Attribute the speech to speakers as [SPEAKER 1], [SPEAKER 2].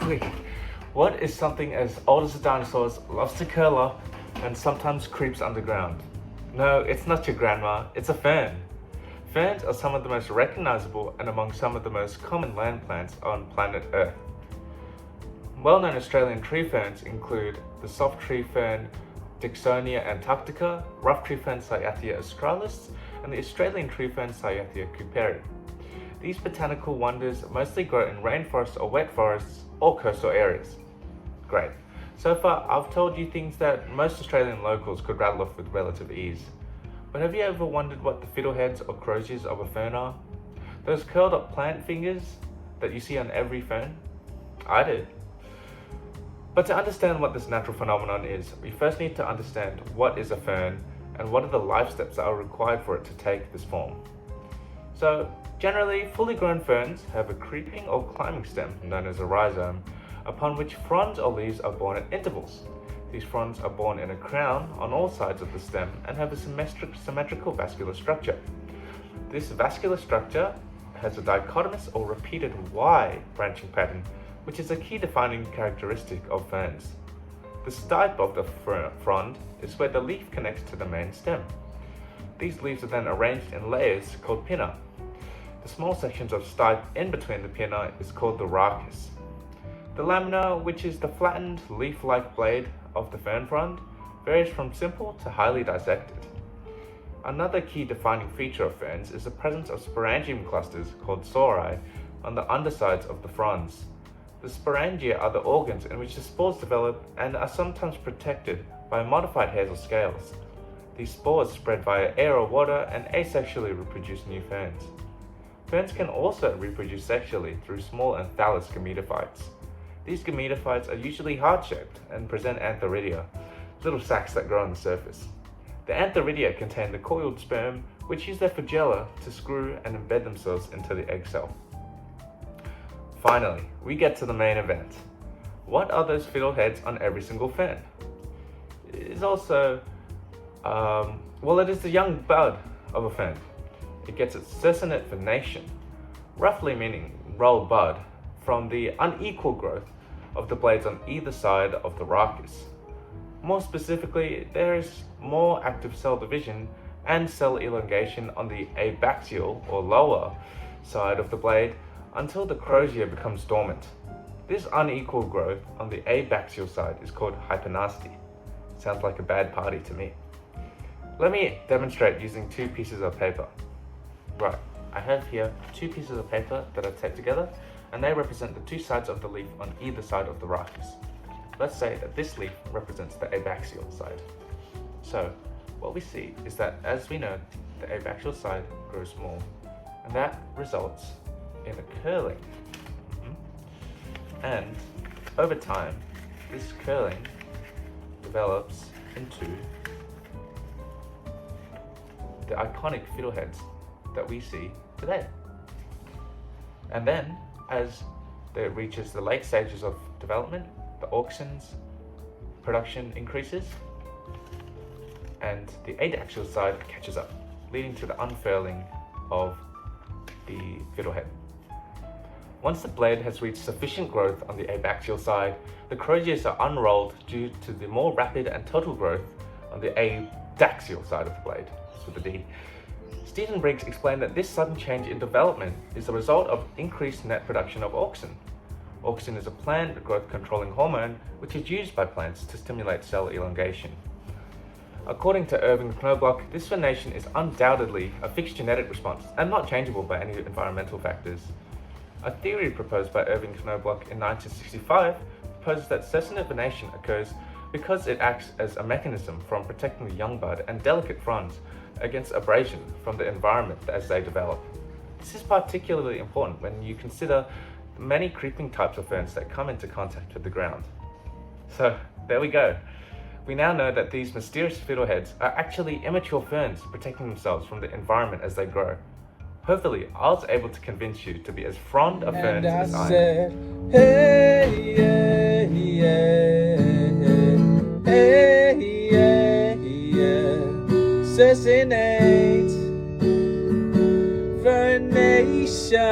[SPEAKER 1] quick. What is something as old as the dinosaurs, loves to curl up, and sometimes creeps underground? No, it's not your grandma, it's a fern. Ferns are some of the most recognizable and among some of the most common land plants on planet Earth. Well-known Australian tree ferns include the soft tree fern Dicksonia antarctica, rough tree fern Cyathea australis, and the Australian tree fern Cyathea cooperi. These botanical wonders mostly grow in rainforests or wet forests or coastal areas. Great. So far, I've told you things that most Australian locals could rattle off with relative ease. But have you ever wondered what the fiddleheads or croziers of a fern are? Those curled up plant fingers that you see on every fern? I did. But to understand what this natural phenomenon is, we first need to understand what is a fern and what are the life steps that are required for it to take this form. So, generally, fully grown ferns have a creeping or climbing stem known as a rhizome, upon which fronds or leaves are born at intervals. These fronds are born in a crown on all sides of the stem and have a symmetrical vascular structure. This vascular structure has a dichotomous or repeated Y branching pattern, which is a key defining characteristic of ferns. The stipe of the frond is where the leaf connects to the main stem. These leaves are then arranged in layers called pinna. The small sections of stipe in between the pinna is called the rachis. The lamina, which is the flattened leaf-like blade of the fern frond, varies from simple to highly dissected. Another key defining feature of ferns is the presence of sporangium clusters called sori on the undersides of the fronds. The sporangia are the organs in which the spores develop and are sometimes protected by modified hairs or scales. These spores spread via air or water and asexually reproduce new ferns. Ferns can also reproduce sexually through small anthalus gametophytes. These gametophytes are usually heart-shaped and present antheridia, little sacs that grow on the surface. The antheridia contain the coiled sperm, which use their flagella to screw and embed themselves into the egg cell. Finally, we get to the main event. What are those fiddleheads on every single fern? It is also, it is the young bud of a fern. It gets its Circinate vernation, roughly meaning rolled bud, from the unequal growth of the blades on either side of the rachis. More specifically, there is more active cell division and cell elongation on the abaxial or lower side of the blade until the crozier becomes dormant. This unequal growth on the abaxial side is called hypernasty. Sounds like a bad party to me. Let me demonstrate using two pieces of paper. Right, I have here two pieces of paper that I've taped together, and they represent the two sides of the leaf on either side of the rachis. Let's say that this leaf represents the abaxial side. So, what we see is that, as we know, the abaxial side grows more, and that results in a curling. And over time, this curling develops into the iconic fiddleheads that we see today. And then, as it reaches the late stages of development, the auxins production increases and the adaxial side catches up, leading to the unfurling of the fiddlehead. Once the blade has reached sufficient growth on the abaxial side, the croziers are unrolled due to the more rapid and total growth on the adaxial side of the blade, with the D. Stephen Briggs explained that this sudden change in development is the result of increased net production of auxin. Auxin is a plant growth controlling hormone which is used by plants to stimulate cell elongation. According to Irving Knobloch, this vernation is undoubtedly a fixed genetic response and not changeable by any environmental factors. A theory proposed by Irving Knobloch in 1965 proposes that Circinate vernation occurs because it acts as a mechanism from protecting the young bud and delicate fronds against abrasion from the environment as they develop. This is particularly important when you consider the many creeping types of ferns that come into contact with the ground. So there we go. We now know that these mysterious fiddleheads are actually immature ferns protecting themselves from the environment as they grow. Hopefully, I was able to convince you to be as fond of ferns as I am.
[SPEAKER 2] Said, hey, yeah, yeah, hey, yeah, yeah, Circinate, Vernation.